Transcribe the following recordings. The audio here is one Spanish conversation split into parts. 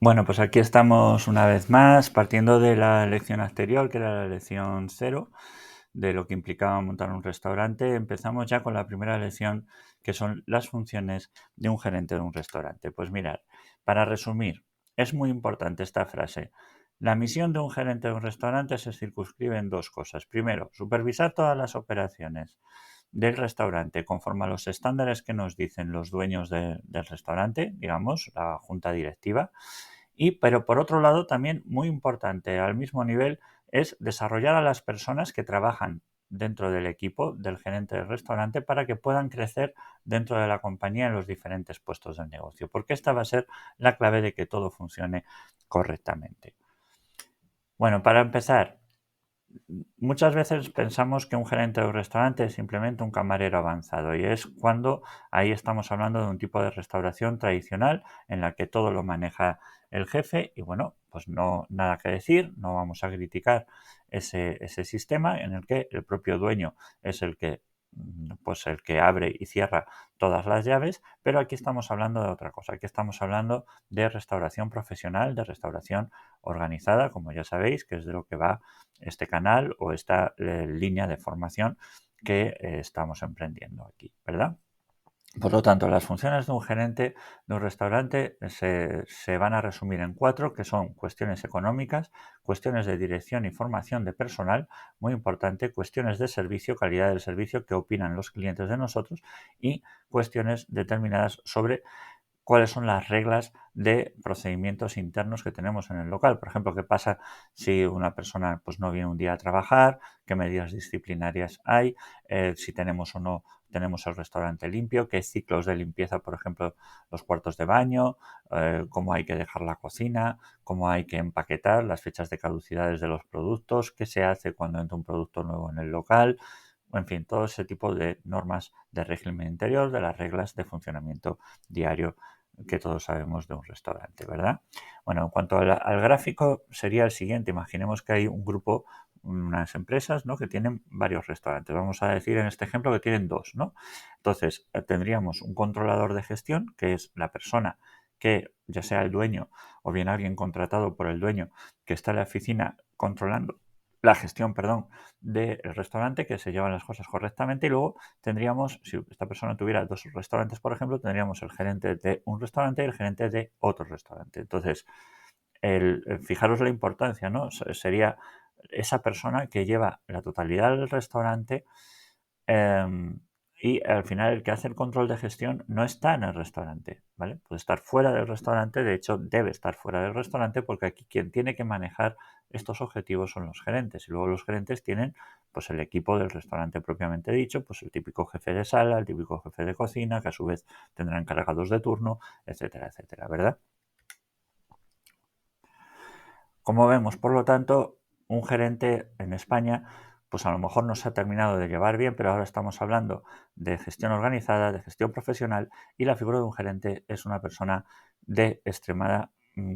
Bueno, pues aquí estamos una vez más, partiendo de la lección anterior, que era la lección cero, de lo que implicaba montar un restaurante. Empezamos ya con la primera lección, que son las funciones de un gerente de un restaurante. Pues mirad, para resumir, es muy importante esta frase. La misión de un gerente de un restaurante se circunscribe en dos cosas. Primero, supervisar todas las operaciones del restaurante conforme a los estándares que nos dicen los dueños del restaurante, digamos, la junta directiva. Pero por otro lado, también muy importante al mismo nivel es desarrollar a las personas que trabajan dentro del equipo del gerente del restaurante para que puedan crecer dentro de la compañía en los diferentes puestos del negocio, porque esta va a ser la clave de que todo funcione correctamente. Bueno, para empezar, muchas veces pensamos que un gerente de un restaurante es simplemente un camarero avanzado y es cuando ahí estamos hablando de un tipo de restauración tradicional en la que todo lo maneja el jefe y bueno, pues no nada que decir, no vamos a criticar ese sistema en el que el propio dueño es el que pues el que abre y cierra todas las llaves, pero aquí estamos hablando de otra cosa, aquí estamos hablando de restauración profesional, de restauración organizada, como ya sabéis, que es de lo que va este canal o esta línea de formación que estamos emprendiendo aquí, ¿verdad? Por lo tanto, las funciones de un gerente de un restaurante se van a resumir en cuatro, que son cuestiones económicas, cuestiones de dirección y formación de personal, muy importante, cuestiones de servicio, calidad del servicio, qué opinan los clientes de nosotros y cuestiones determinadas sobre cuáles son las reglas de procedimientos internos que tenemos en el local. Por ejemplo, qué pasa si una persona pues, no viene un día a trabajar, qué medidas disciplinarias hay, si tenemos o no tenemos el restaurante limpio, qué ciclos de limpieza, por ejemplo, los cuartos de baño, cómo hay que dejar la cocina, cómo hay que empaquetar, las fechas de caducidades de los productos, qué se hace cuando entra un producto nuevo en el local, en fin, todo ese tipo de normas de régimen interior, de las reglas de funcionamiento diario que todos sabemos de un restaurante, ¿verdad? Bueno, en cuanto al gráfico, sería el siguiente. Imaginemos que hay un grupo, unas empresas, ¿no? Que tienen varios restaurantes. Vamos a decir en este ejemplo que tienen dos, ¿no? Entonces, tendríamos un controlador de gestión, que es la persona que, ya sea el dueño o bien alguien contratado por el dueño, que está en la oficina controlando la gestión, perdón, del restaurante, que se llevan las cosas correctamente y luego tendríamos, si esta persona tuviera dos restaurantes, por ejemplo, tendríamos el gerente de un restaurante y el gerente de otro restaurante. Entonces, fijaros la importancia, ¿no? Sería esa persona que lleva la totalidad del restaurante eh, y al final el que hace el control de gestión no está en el restaurante, ¿vale? Puede estar fuera del restaurante, de hecho debe estar fuera del restaurante porque aquí quien tiene que manejar estos objetivos son los gerentes y luego los gerentes tienen pues el equipo del restaurante propiamente dicho, pues el típico jefe de sala, el típico jefe de cocina, que a su vez tendrán encargados de turno, etcétera, etcétera, ¿verdad? Como vemos, por lo tanto, un gerente en España, pues a lo mejor no se ha terminado de llevar bien, pero ahora estamos hablando de gestión organizada, de gestión profesional y la figura de un gerente es una persona de extremada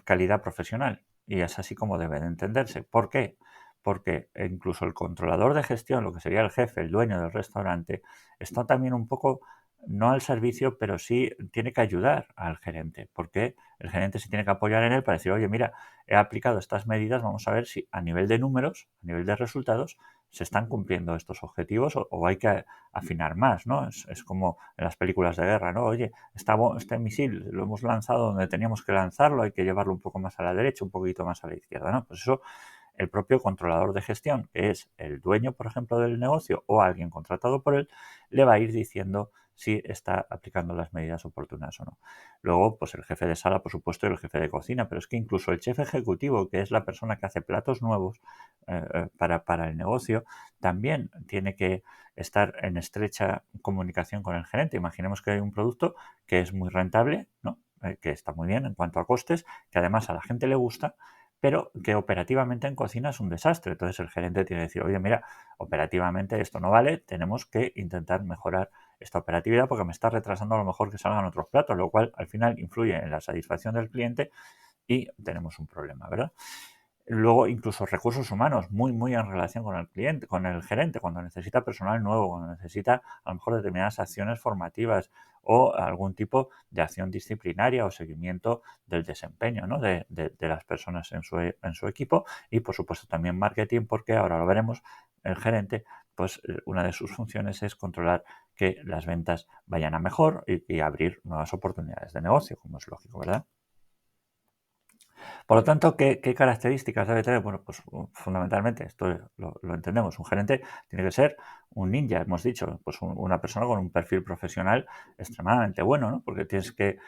calidad profesional y es así como debe de entenderse. ¿Por qué? Porque incluso el controlador de gestión, lo que sería el jefe, el dueño del restaurante, está también un poco no al servicio, pero sí tiene que ayudar al gerente, porque el gerente se tiene que apoyar en él para decir, oye, mira, he aplicado estas medidas, vamos a ver si a nivel de números, a nivel de resultados, se están cumpliendo estos objetivos o hay que afinar más, ¿no? Es como en las películas de guerra, ¿no? Oye, este misil lo hemos lanzado donde teníamos que lanzarlo, hay que llevarlo un poco más a la derecha, un poquito más a la izquierda, ¿no? Pues eso el propio controlador de gestión, que es el dueño, por ejemplo, del negocio o alguien contratado por él, le va a ir diciendo si está aplicando las medidas oportunas o no. Luego, pues el jefe de sala, por supuesto, y el jefe de cocina, pero es que incluso el chef ejecutivo, que es la persona que hace platos nuevos para el negocio, también tiene que estar en estrecha comunicación con el gerente. Imaginemos que hay un producto que es muy rentable, ¿no? Que está muy bien en cuanto a costes, que además a la gente le gusta, pero que operativamente en cocina es un desastre. Entonces el gerente tiene que decir, oye, mira, operativamente esto no vale, tenemos que intentar mejorar esta operatividad porque me está retrasando a lo mejor que salgan otros platos, lo cual al final influye en la satisfacción del cliente y tenemos un problema, ¿verdad? Luego, incluso recursos humanos, muy en relación con el cliente, con el gerente, cuando necesita personal nuevo, cuando necesita a lo mejor determinadas acciones formativas o algún tipo de acción disciplinaria o seguimiento del desempeño, ¿no? de las personas en su equipo. Y por supuesto también marketing, porque ahora lo veremos, el gerente, pues una de sus funciones es controlar que las ventas vayan a mejor y abrir nuevas oportunidades de negocio, como es lógico, ¿verdad? Por lo tanto, ¿qué características debe tener? Bueno, pues fundamentalmente, esto lo entendemos, un gerente tiene que ser un ninja, hemos dicho, pues una persona con un perfil profesional extremadamente bueno, ¿no? Porque tienes que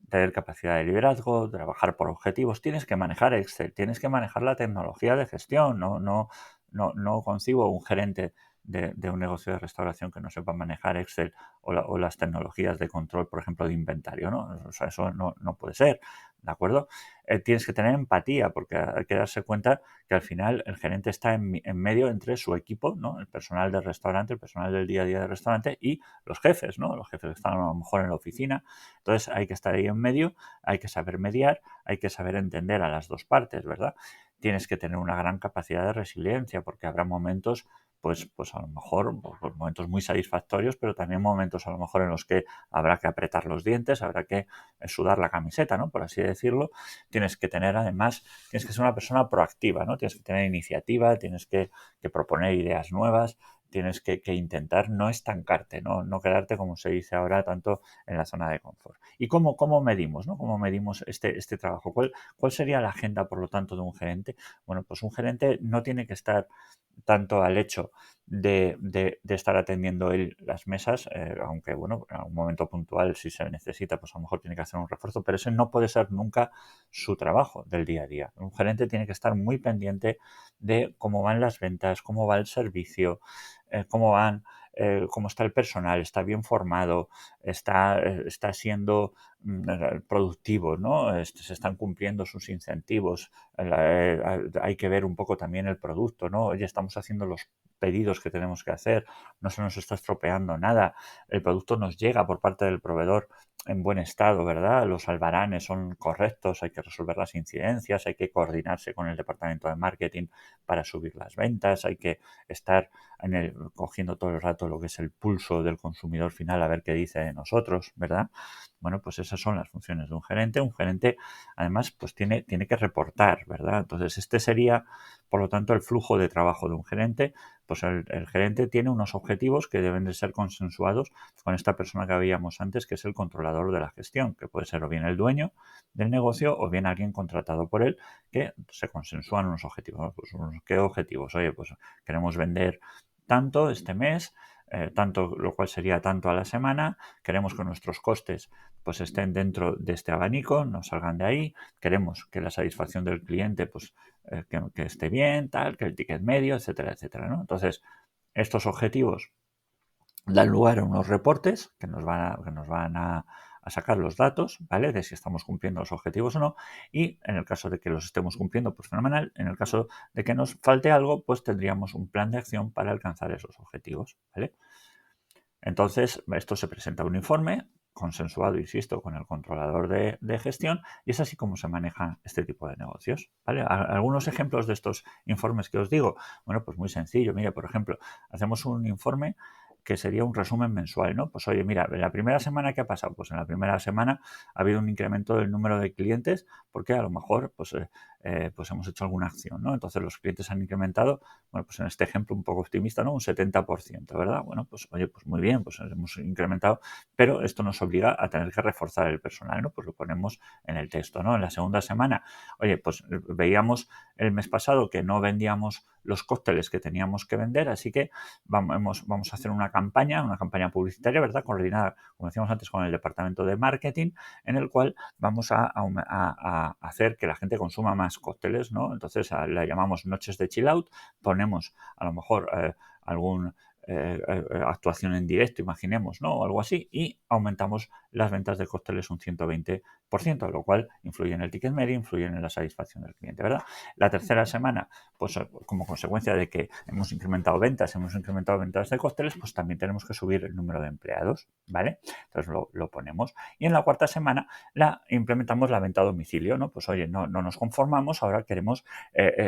tener capacidad de liderazgo, trabajar por objetivos, tienes que manejar Excel, tienes que manejar la tecnología de gestión, no concibo un gerente de un negocio de restauración que no sepa manejar Excel o las tecnologías de control, por ejemplo, de inventario, ¿no? O sea, eso no puede ser, ¿de acuerdo? Tienes que tener empatía porque hay que darse cuenta que al final el gerente está en medio entre su equipo, ¿no? El personal del restaurante, el personal del día a día del restaurante y los jefes, ¿no? Los jefes que están a lo mejor en la oficina. Entonces hay que estar ahí en medio, hay que saber mediar, hay que saber entender a las dos partes, ¿verdad? Tienes que tener una gran capacidad de resiliencia porque habrá momentos pues a lo mejor pues momentos muy satisfactorios, pero también momentos a lo mejor en los que habrá que apretar los dientes, habrá que sudar la camiseta, ¿no? Por así decirlo. Tienes que tener además, tienes que ser una persona proactiva, ¿no? Tienes que tener iniciativa, tienes que proponer ideas nuevas, tienes que intentar no estancarte, no quedarte, como se dice ahora, tanto en la zona de confort. ¿Y cómo medimos, ¿no? ¿Cómo medimos este trabajo? ¿Cuál sería la agenda, por lo tanto, de un gerente? Bueno, pues un gerente no tiene que estar tanto al hecho de estar atendiendo él las mesas, aunque bueno, en algún momento puntual si se necesita, pues a lo mejor tiene que hacer un refuerzo, pero ese no puede ser nunca su trabajo del día a día. Un gerente tiene que estar muy pendiente de cómo van las ventas, cómo va el servicio, cómo está el personal, está bien formado, está siendo productivo, ¿no? Se están cumpliendo sus incentivos, hay que ver un poco también el producto, ¿no? Oye, estamos haciendo los pedidos que tenemos que hacer, no se nos está estropeando nada, el producto nos llega por parte del proveedor en buen estado, ¿verdad? Los albaranes son correctos, hay que resolver las incidencias, hay que coordinarse con el departamento de marketing para subir las ventas, hay que estar cogiendo todo el rato lo que es el pulso del consumidor final a ver qué dice de nosotros, ¿verdad? Bueno, pues esas son las funciones de un gerente. Un gerente, además, pues tiene que reportar, ¿verdad? Entonces, este sería, por lo tanto, el flujo de trabajo de un gerente. Pues el gerente tiene unos objetivos que deben de ser consensuados con esta persona que habíamos antes, que es el controlador de la gestión, que puede ser o bien el dueño del negocio o bien alguien contratado por él, que se consensúan unos objetivos. Pues, ¿qué objetivos? Oye, pues queremos vender tanto este mes, tanto, lo cual sería tanto a la semana, queremos que nuestros costes pues estén dentro de este abanico, no salgan de ahí, queremos que la satisfacción del cliente pues que esté bien, tal, que el ticket medio, etcétera, etcétera, ¿no? Entonces, estos objetivos dan lugar a unos reportes que nos van a sacar los datos, ¿vale? De si estamos cumpliendo los objetivos o no. Y en el caso de que los estemos cumpliendo, pues fenomenal. En el caso de que nos falte algo, pues tendríamos un plan de acción para alcanzar esos objetivos, ¿vale? Entonces, esto se presenta un informe consensuado, insisto, con el controlador de gestión y es así como se maneja este tipo de negocios. ¿Vale? Algunos ejemplos de estos informes que os digo, bueno, pues muy sencillo. Mira, por ejemplo, hacemos un informe que sería un resumen mensual, ¿no? Pues oye, mira, en la primera semana, ¿qué ha pasado? Pues en la primera semana ha habido un incremento del número de clientes porque a lo mejor pues hemos hecho alguna acción, ¿no? Entonces los clientes han incrementado, bueno, pues en este ejemplo un poco optimista, ¿no? Un 70%, ¿verdad? Bueno, pues oye, pues muy bien, pues hemos incrementado, pero esto nos obliga a tener que reforzar el personal, ¿no? Pues lo ponemos en el texto, ¿no? En la segunda semana, oye, pues veíamos el mes pasado que no vendíamos los cócteles que teníamos que vender, así que vamos a hacer una campaña publicitaria, ¿verdad? Coordinada, como decíamos antes, con el departamento de marketing, en el cual vamos a hacer que la gente consuma más cócteles, ¿no? Entonces la llamamos noches de chill out, ponemos a lo mejor algún actuación en directo, imaginemos, ¿no? O algo así, y aumentamos las ventas de cócteles un 120%, lo cual influye en el ticket medio, influye en la satisfacción del cliente, ¿verdad? La tercera semana, pues como consecuencia de que hemos incrementado ventas de cócteles, pues también tenemos que subir el número de empleados, ¿vale? Entonces lo ponemos. Y en la cuarta semana implementamos la venta a domicilio, ¿no? Pues oye, no nos conformamos, ahora queremos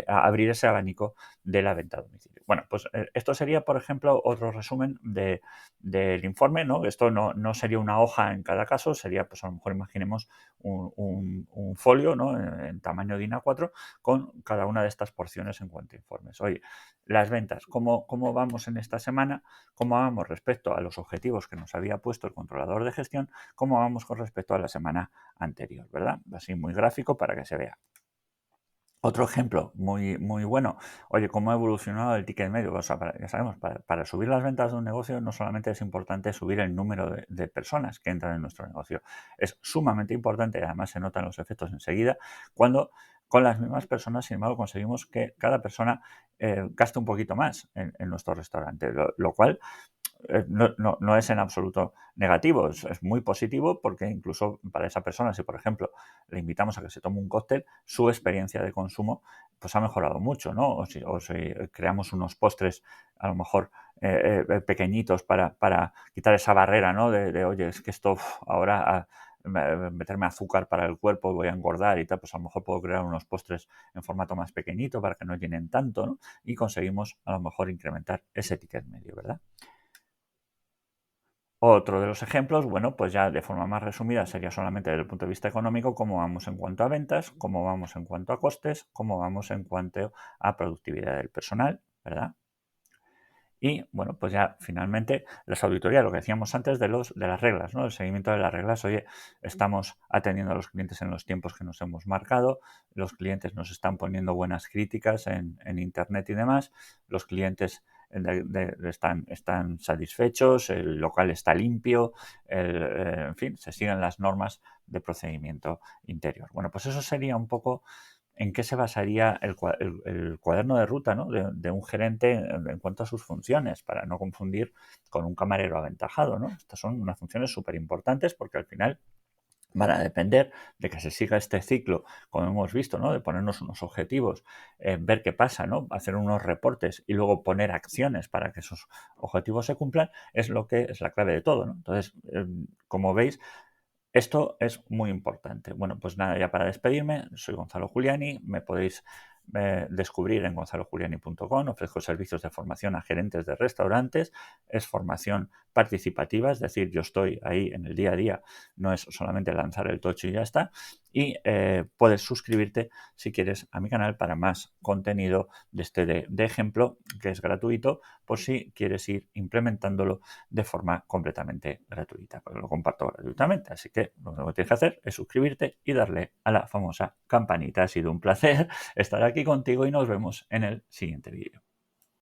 abrir ese abanico de la venta a domicilio. Bueno, pues esto sería, por ejemplo, otro resumen del informe, ¿no? Esto no sería una hoja en cada caso, sería, pues a lo mejor imaginemos un folio, ¿no? En tamaño DIN A4 con cada una de estas porciones en cuanto a informes. Oye, las ventas, ¿cómo vamos en esta semana? ¿Cómo vamos respecto a los objetivos que nos había puesto el controlador de gestión? ¿Cómo vamos con respecto a la semana anterior? ¿Verdad? Así muy gráfico para que se vea. Otro ejemplo muy, muy bueno, oye, ¿cómo ha evolucionado el ticket medio? O sea, ya sabemos, para subir las ventas de un negocio no solamente es importante subir el número de personas que entran en nuestro negocio, es sumamente importante, y además se notan los efectos enseguida, cuando con las mismas personas, sin embargo, conseguimos que cada persona gaste un poquito más en nuestro restaurante, lo cual no es en absoluto negativo, es muy positivo porque incluso para esa persona, si por ejemplo le invitamos a que se tome un cóctel, su experiencia de consumo pues ha mejorado mucho, ¿no? O si creamos unos postres a lo mejor pequeñitos para quitar esa barrera, ¿no? Oye, es que esto ahora meterme azúcar para el cuerpo, voy a engordar y tal, pues a lo mejor puedo crear unos postres en formato más pequeñito para que no llenen tanto, ¿no? Y conseguimos a lo mejor incrementar ese ticket medio, ¿verdad? Otro de los ejemplos, bueno, pues ya de forma más resumida sería solamente desde el punto de vista económico, cómo vamos en cuanto a ventas, cómo vamos en cuanto a costes, cómo vamos en cuanto a productividad del personal, ¿verdad? Y bueno, pues ya finalmente las auditorías, lo que decíamos antes de las reglas, ¿no? El seguimiento de las reglas, oye, estamos atendiendo a los clientes en los tiempos que nos hemos marcado, los clientes nos están poniendo buenas críticas en internet y demás, los clientes están satisfechos, el local está limpio, en fin, se siguen las normas de procedimiento interior. Bueno, pues eso sería un poco en qué se basaría el cuaderno de ruta, ¿no? de un gerente en cuanto a sus funciones, para no confundir con un camarero aventajado, ¿no? Estas son unas funciones súper importantes porque al final van a depender de que se siga este ciclo, como hemos visto, ¿no? De ponernos unos objetivos, ver qué pasa, ¿no? Hacer unos reportes y luego poner acciones para que esos objetivos se cumplan, es lo que es la clave de todo, ¿no? Entonces, como veis, esto es muy importante. Bueno, pues nada, ya para despedirme, soy Gonzalo Giuliani, me podéis descubrir en gonzalojuliani.com, ofrezco servicios de formación a gerentes de restaurantes, es formación participativa, es decir, yo estoy ahí en el día a día, no es solamente lanzar el tocho y ya está, y puedes suscribirte si quieres a mi canal para más contenido de ejemplo, que es gratuito, por si quieres ir implementándolo de forma completamente gratuita, porque lo comparto gratuitamente. Así que lo único que tienes que hacer es suscribirte y darle a la famosa campanita. Ha sido un placer estar aquí contigo y nos vemos en el siguiente vídeo.